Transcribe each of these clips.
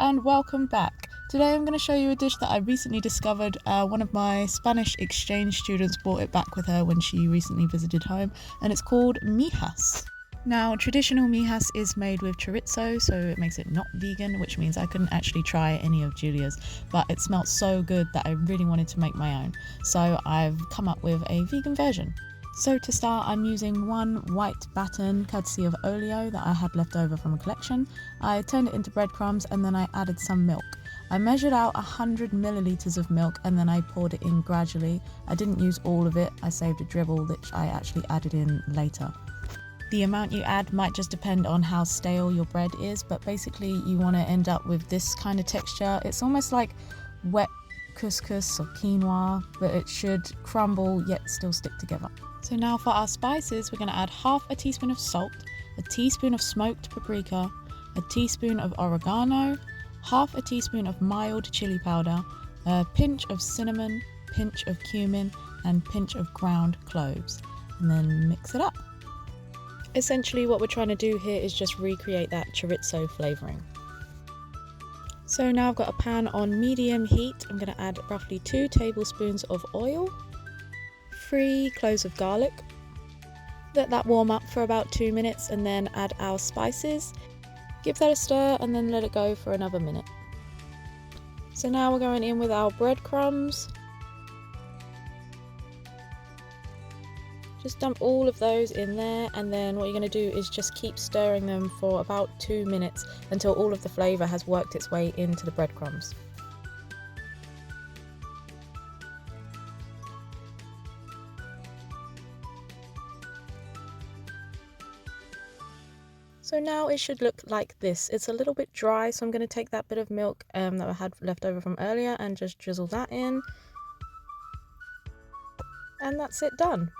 and welcome back. Today I'm going to show you a dish that I recently discovered. One of my Spanish exchange students brought it back with her when she recently visited home, and it's called Migas. Now, traditional Migas is made with chorizo, so it makes it not vegan, which means I couldn't actually try any of Julia's, but it smelled so good that I really wanted to make my own. So I've come up with a vegan version. So to start, I'm using one white baton courtesy of Olio that I had left over from a collection. I turned it into breadcrumbs and then I added some milk. I measured out 100 milliliters of milk and then I poured it in gradually. I didn't use all of it, I saved a dribble which I actually added in later. The amount you add might just depend on how stale your bread is, but basically you want to end up with this kind of texture. It's almost like wet couscous or quinoa, but it should crumble yet still stick together. So now for our spices, we're going to add half a teaspoon of salt, a teaspoon of smoked paprika, a teaspoon of oregano, half a teaspoon of mild chili powder, a pinch of cinnamon, pinch of cumin, and pinch of ground cloves, and then mix it up. Essentially what we're trying to do here is just recreate that chorizo flavouring. So now I've got a pan on medium heat. I'm going to add roughly 2 tablespoons of oil, 3 cloves of garlic. Let that warm up for about 2 minutes and then add our spices. Give that a stir and then let it go for another minute. So now we're going in with our breadcrumbs. Just dump all of those in there, and then what you're going to do is just keep stirring them for about 2 minutes until all of the flavour has worked its way into the breadcrumbs. So now it should look like this. It's a little bit dry, so I'm going to take that bit of milk that I had left over from earlier and just drizzle that in. And that's it done.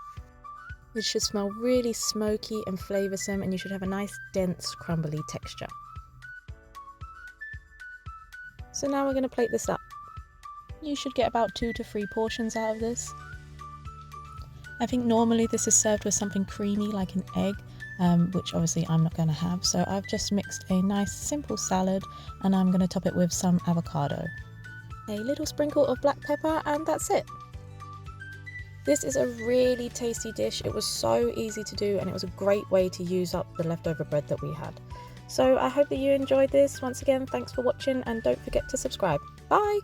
It should smell really smoky and flavoursome, and you should have a nice dense crumbly texture. So now we're going to plate this up. You should get about 2 to 3 portions out of this. I think normally this is served with something creamy like an egg, which obviously I'm not going to have, so I've just mixed a nice simple salad and I'm going to top it with some avocado. A little sprinkle of black pepper, and that's it. This is a really tasty dish. It was so easy to do and it was a great way to use up the leftover bread that we had. So I hope that you enjoyed this. Once again, thanks for watching and don't forget to subscribe. Bye!